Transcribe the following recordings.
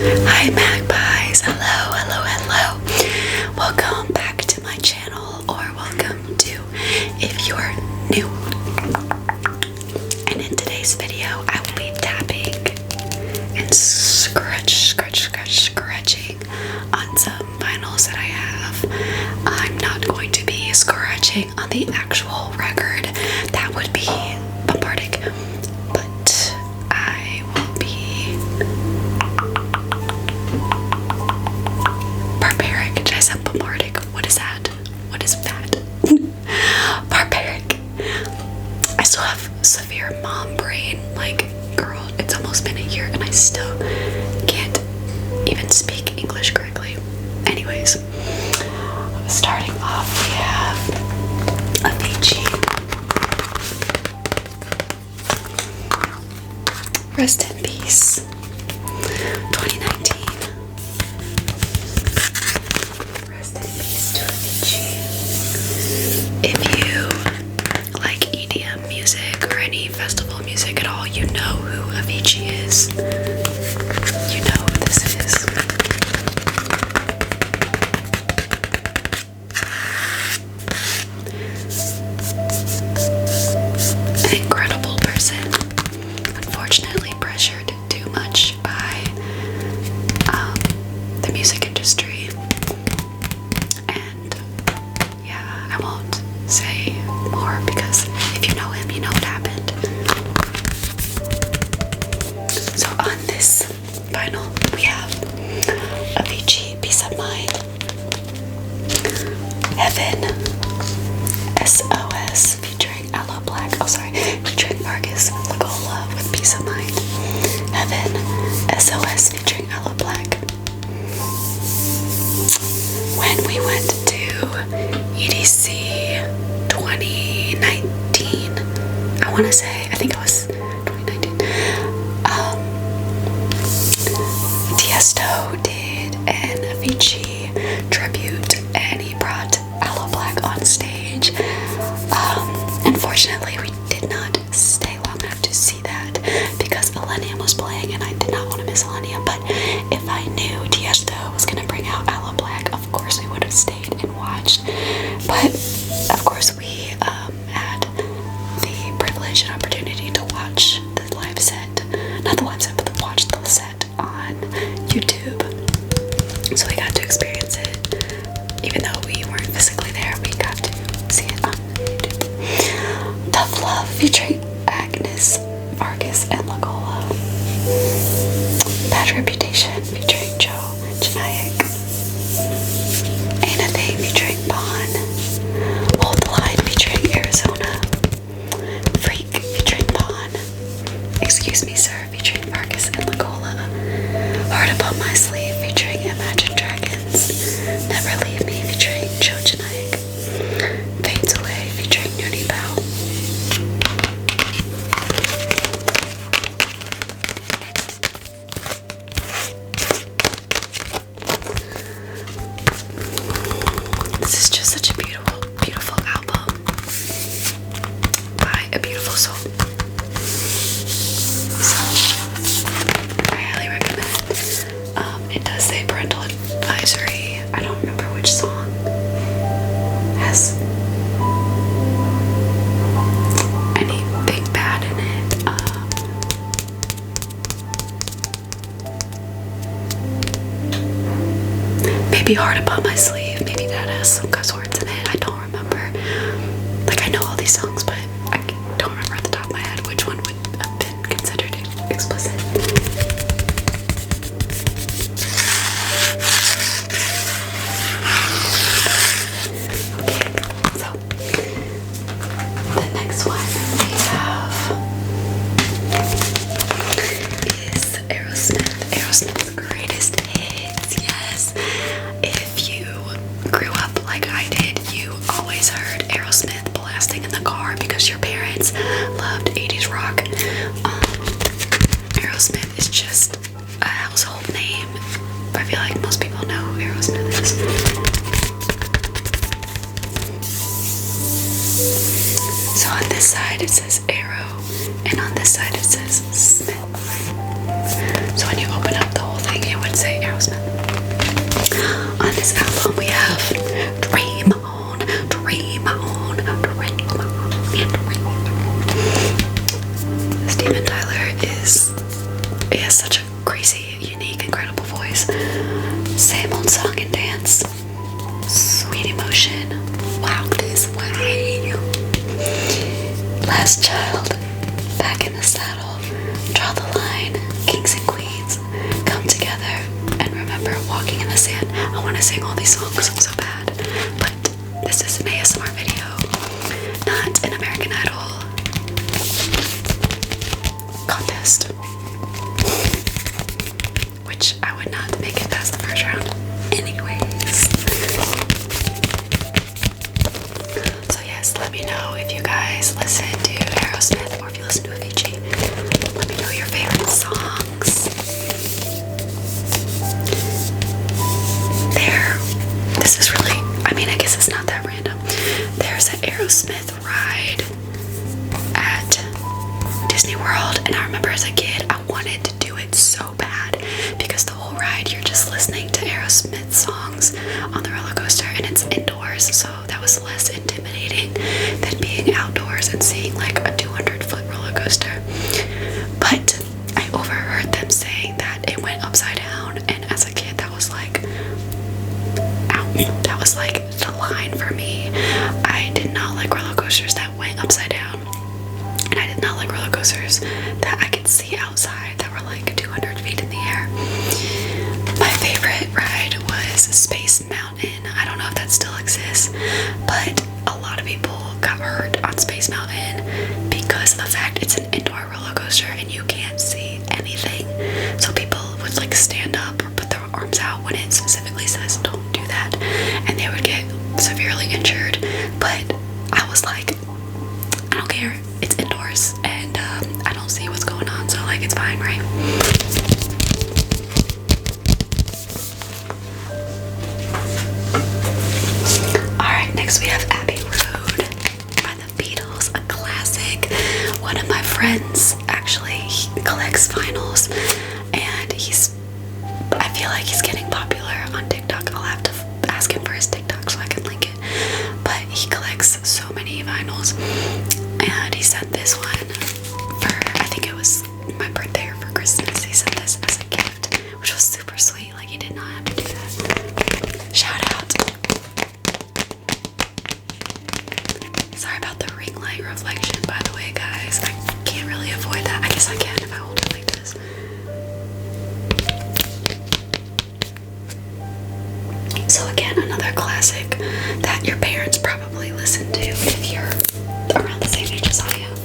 Hi magpies, hello, hello, hello. Welcome back to my channel, or welcome to if you're new. And in today's video, I will be tapping and scratching on some vinyls that I have. I'm not going to be scratching on the actual record. That would be bombardic. But I will be barbaric. Did I say bombardic? What is that? What is that? Barbaric. I still have severe mom brain. Like, girl, it's almost been a year and I still can't even speak English correctly. Anyways, starting off, we have Avicii. Rest in peace. 2019. Rest in peace to Avicii. If you like EDM music or any festival music at all, you know who Avicii is. You know who this is. An incredible person. Unfortunately pressured too much by the music industry. And yeah, I won't say more because if you know him, you know what happened. So on this vinyl, we have Avicii, Peace of Mind, Heaven, SOS featuring Aloe Black, featuring Vargas Lagola with Peace of Mind, Heaven, SOS featuring Aloe Black. When we went to EDC 2019, I want to say, I think it was 2019, Tiesto did an Avicii tribute and he brought Aloe Black on stage. Unfortunately, we did not stay long enough to see that because Millennium was playing and I did not want to miss Millennium. But if I knew Tiesto was going to bring out Aloe Black, of course we would have stayed and watched. But of course we had the privilege and opportunity to watch the live set, not the live set, but to watch the set on YouTube. So we got to experience it. Even though we weren't physically there, we got to see it on YouTube. Tough Love featuring Agnes, Vargas, and Lagola. Bad Reputation featuring Joe Janaik. Ain't a Thing featuring Bond. Hold the Line featuring Arizona. Freak featuring Bond. Excuse Me Sir featuring Vargas and Lagola. Heart Upon My Sleeve featuring Imagine Dragons. Never Leave Me featuring Joe Janaik. Fades Away featuring Noonie Bow. This is just such a beautiful, beautiful album by a beautiful soul. So, I highly recommend. It does say parental advisory. I don't remember which song has anything bad in it. Maybe Heart Upon My Sleeve. Maybe that has some cuss words in it. I don't remember. Like, I know all these songs, but I don't remember at the top of my head which one would have been considered explicit. So, the next one we have is Aerosmith. Aerosmith's greatest hits, yes. If you grew up like I did, you always heard Aerosmith blasting in the car because your parents loved 80s rock. Aerosmith is just a household name. I feel like most people know who Aerosmith is. So on this side it says Aero, and on this side it says Smith. So when you open up the whole thing, it would would say Aerosmith. On this album we have Dream On, Dream On, Dream On, Dream On. Steven Tyler he has such a crazy, unique, incredible voice. Same Old Song and Dance, Sweet Emotion, Wow This Way, Last Child, Back in the Saddle, Draw the Line, Kings and Queens, Come Together, and Remember Walking in the Sand. I want to sing all these songs so bad, but this is an ASMR video, not an American Idol contest, which I would not make it past the first round anyways. So yes, let me know if you guys listen to Aerosmith or if you listen to Avicii. Let me know your favorite songs. This is really, I mean, I guess it's not that random. There's an Aerosmith ride at Disney World, and I remember as a kid I wanted to do it so bad because the whole ride you're just listening to Aerosmith songs on the roller coaster, and it's indoors, so that was less intimidating than being outdoors and seeing like a 200-foot roller coaster. But I overheard them saying that it went upside down, and as a kid that was like, that was like the line for me. I did not like roller coasters that went upside down, and I did not like roller coasters that I could see outside that were like 200 feet in the air. My favorite ride was Space Mountain. I don't know if that still exists, but a lot of people got hurt on Space Mountain because of the fact it's an indoor roller coaster and you can't see anything. So people would like stand up or put their arms out when it specifically says don't do that, and they would get severely injured. But I was like, I don't care, it's indoors and I don't see what's going on, so like it's fine, right? Alright, next we have Abbey Road by the Beatles, a classic. One of my friends actually, he collects vinyls, and I feel like he's getting popular on TikTok. I'll have to ask him for his TikTok so I can link it. But he collects so many vinyls, and he sent this one for, I think it was my birthday or for Christmas. He sent this as a gift, which was super sweet. Like, he did not have to do that. Shout out. Sorry about the ring light reflection, by the way, guys. I can't really avoid that. I guess I can if I hold it like this. So again, another classic that your parents probably listen to if you're around the same age as I am,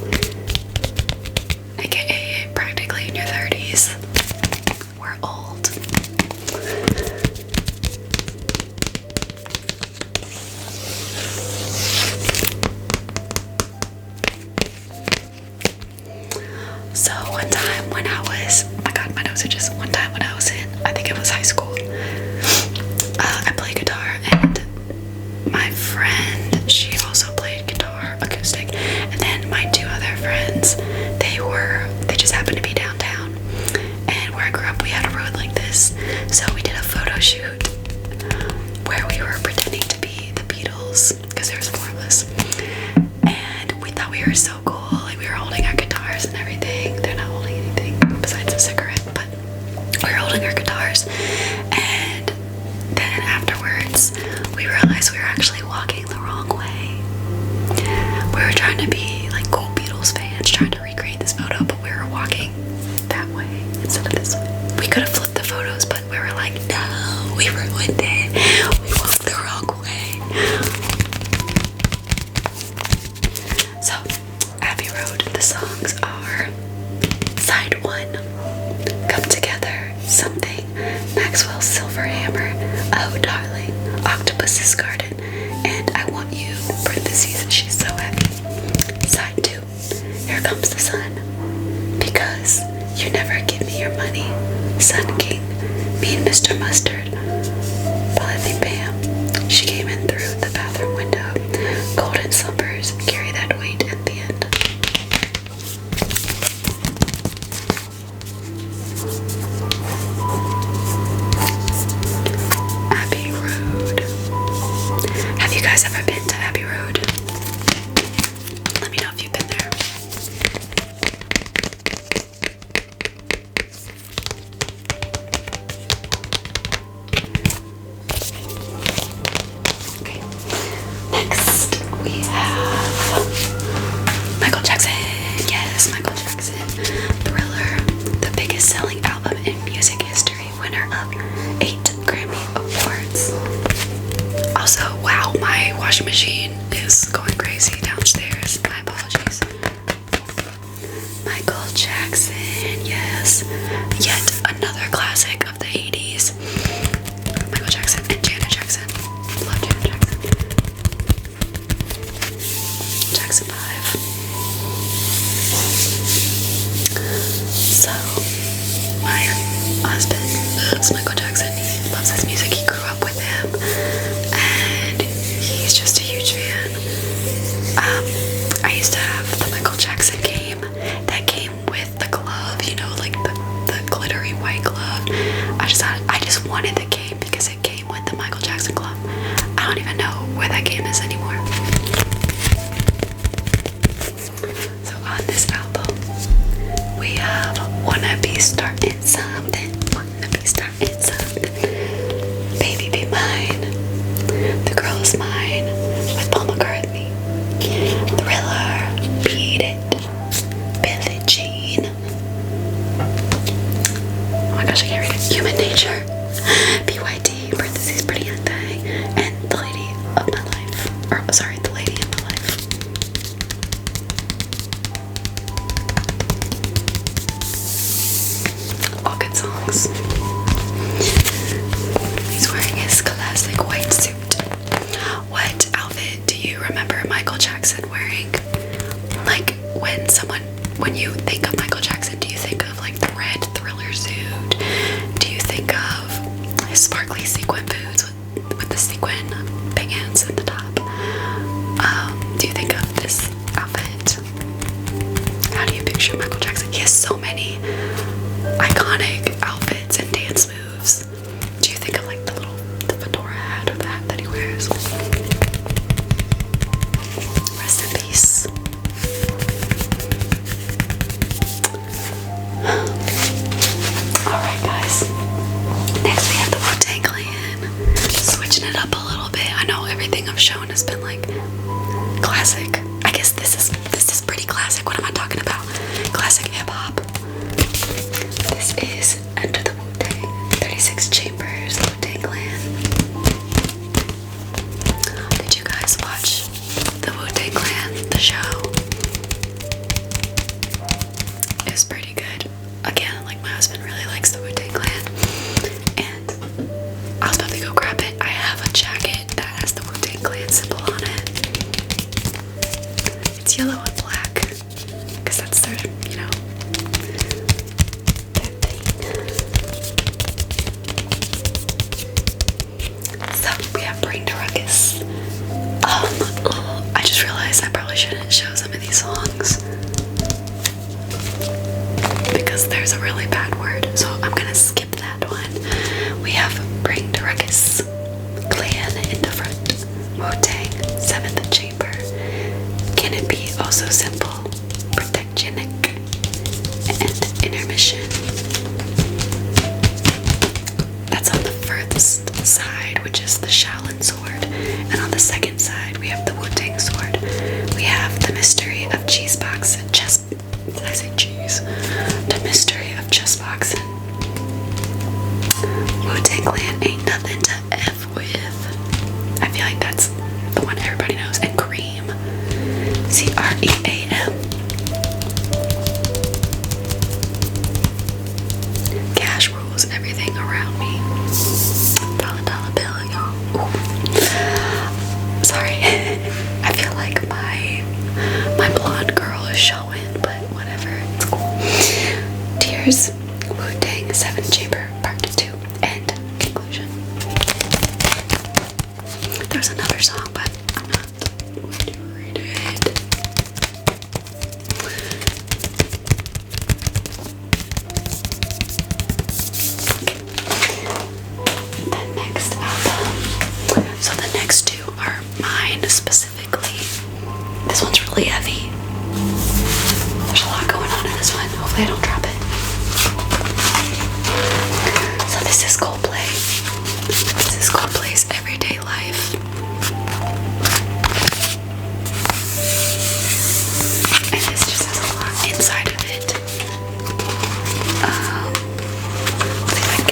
aka practically in your 30s. We're old. So one time when I was, oh my god, my nose itches. One time when I was in, I think it was high school, I played guitar, and my friend, she also played guitar, acoustic, and then my two other friends, they just happened to be downtown, and where I grew up we had a road like this, so we did a photo shoot where we were pretending to be the Beatles, because there was 4 of us, and we thought we were so cool, like we were holding our guitars and everything. They're not holding anything besides a cigarette, but we were holding our guitars, and then afterwards we realized we were actually walking the wrong way. We were trying to be like cool Beatles fans, trying to recreate this photo, but we were walking that way instead of this way. We could have flipped the photos, but we were like, no, we ruined it. We walked the wrong way. So, Abbey Road, the songs are side 1, Come Together, Something, Maxwell's Silver Hammer, Oh Darling, Octopus's Garden, and I Want You, parentheses, She's So Happy. Side 2, Here Comes the Sun, Because You Never Give Me Your Money, Sun King, Me and Mr. Mustard, Polly Bam, She Came In Through the Bathroom Window, Golden Slumbers, Carry That Weight at the End. history, winner of 8 Grammy Awards. Also, wow, my washing machine is going crazy downstairs. My apologies. Michael Jackson, yes. Yet another classic of the 80s. Michael Jackson and Janet Jackson. Love Janet Jackson. Jackson 5. So, my husband loves Michael Jackson. He loves his music. He grew up with him. And he's just a huge fan. I used to have the Michael Jackson game that came with the glove, you know, like the glittery white glove. I just wanted the game because it came with the Michael Jackson glove. I don't even know where that game is anymore. So on this album, we have Wanna Be Starting Something, Wanna Be Starting Something, Baby Be Mine, The Girl Is Mine with Paul McCartney, Thriller, Beat It, Billie Jean, oh my gosh, I can't read it, Human Nature, PYT, parentheses, Pretty Young Thing, and The Lady of My Life, or sorry, The Lady in My Life. All good songs. He's wearing his classic white suit. What outfit do you remember Michael Jackson wearing? Like when you think of Michael Jackson, do you think of like the red Thriller suit? Do you think of his sparkly sequin boots with the sequin pants at the top? Do you think of this outfit? How do you picture Michael Jackson? He has so many iconic outfits and dance moves. Do you think of like the fedora hat or the hat that he wears? Rest in peace. Alright guys, next we have the Wu-Tang Clan. Switching it up a little bit. I know everything I've shown has been like classic. I guess this is pretty classic. What am I talking about? Classic hip hop. This is Enter the Wu-Tang, 36 Chambers, Wu-Tang Clan. Did you guys watch the Wu-Tang Clan, the show? It was pretty good. Again, like my husband really likes the Wu-Tang Clan. And I was about to go grab it. I have a jacket that has the Wu-Tang Clan symbol on it. It's yellow and black. Because that's their, you know, so we have Bring the Ruckus. I just realized I probably shouldn't show some of these songs because there's a really bad word, so I'm gonna skip that one. We have Bring the Ruckus, Clan in the Front, Wu-Tang, 7th Chamber, Can It Be Oh So Simple, Protect Your Neck, and Intermission. That's on the furthest side, which is the Shaolin sword, and on the second side we have the Wu-Tang sword. We have the Mystery of Cheese Box and Chess. Did I say cheese? The Mystery of Chess Boxing. Wu-Tang Clan Ain't Nothing to F With. I feel like that's the one everybody knows. And Cream, CREAM. Cash rules everything around me. Dollar bill, y'all. Ooh. Sorry. I feel like my blonde girl is showing, but whatever. It's cool. Tears, Wu-Tang, 7th Chamber, Part 2, and conclusion. There's another song, but I'm not going to read it. The next album. So the next two are mine specifically. This one's really heavy. There's a lot going on in this one. Hopefully I don't drop it. So this is Coldplay. This is Coldplay's Everyday Life. And this just has a lot inside of it. Let's see if I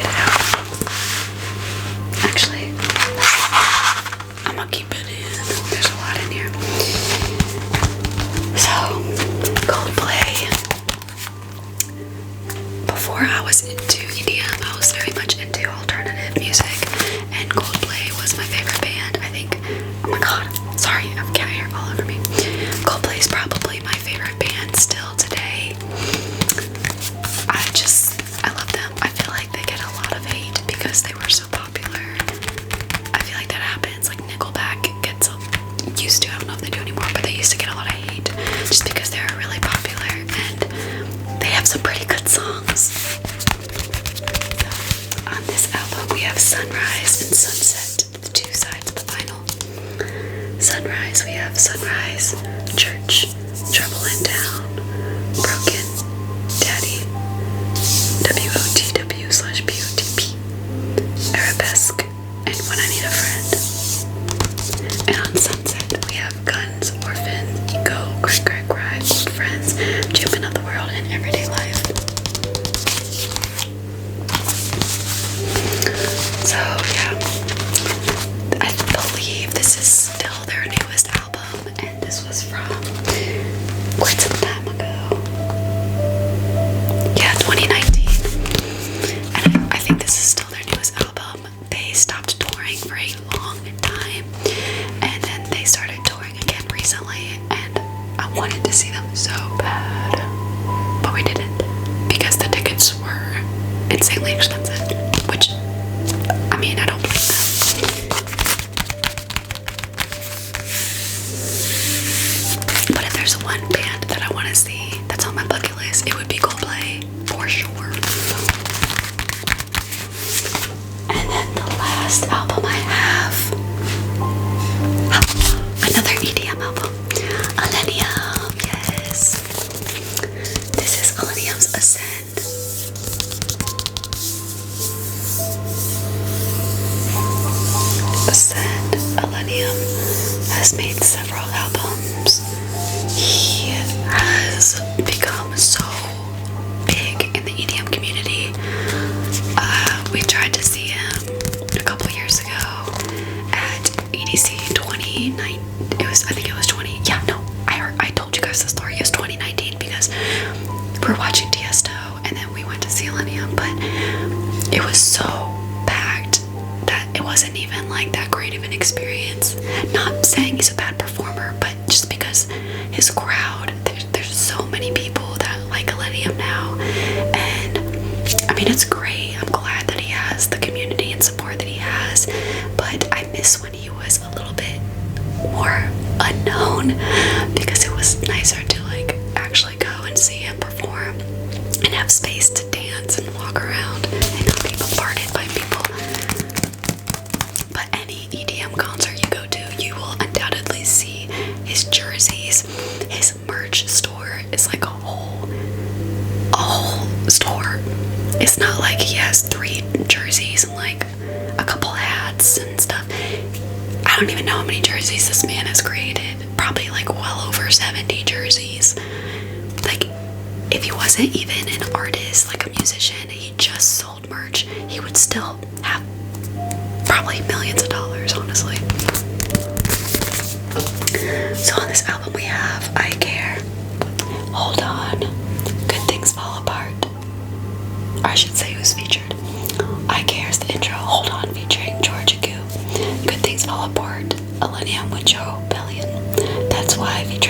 because they were so popular. I feel like that happens. Like Nickelback gets used to, I don't know if they do anymore, but they used to get a lot of hate just because they were really popular and they have some pretty good songs. So, on this album we have Sunrise and Sunset, the two sides of the vinyl. Sunrise, we have Sunrise, Church, Trouble in Town, Broken, Daddy, WOTW/POTP, Arabesque, and When I Need a Friend. And on Sunset, we have Guns, Orphan, Go, Cry, Old Friends, Jumping Up the World, and Everyday Life. So, yeah, I believe this is still their newest album, and this was from quite some time ago. Yeah, 2019. And I think this is still their newest album. They stopped touring for a long time, and then they started touring again recently, and I wanted to see them so bad, but we didn't because the tickets were insanely expensive, which, I mean, I don't blame them. But if there's one band that I want to see that's on my bucket list, it would be Coldplay, for sure. And then the last album I have, another EDM album, Millennium, yes. This is Millennium's Ascend. Millennium has made several albums. He has become so big in the EDM community. We tried to see him a couple years ago at EDC 2019. I think it was 20. Yeah, no, I told you guys the story. It was 2019 because we were watching Tiesto and then we went to see Millennium, but it was so packed that it wasn't even like that great of an experience. Not saying he's a bad performer, but just because his crowd, there's so many people that like Millennium now, and I mean, it's great. I'm glad that he has the community and support that he has, but I miss when he was a little bit more unknown because it was nicer to like actually go and see him perform and have space to dance and walk around and not be bombarded by people. But any EDM concert you go to, you will undoubtedly see his jerseys. His merch store is like a whole store. It's not like he has 3 jerseys and like a couple hats and stuff. I don't even know how many jerseys this man has created. Probably like well over 70 jerseys. Like, if he wasn't even an artist, like a musician, he just sold merch, he would still have probably millions of dollars, honestly. So on this album we have I Care, Hold On, Good Things Fall Apart. Or I should say who's featured. I Care is the intro, Hold On featuring Georgia Goo. Good Things Fall Apart, Millennium with Joe Bellion. That's Why featuring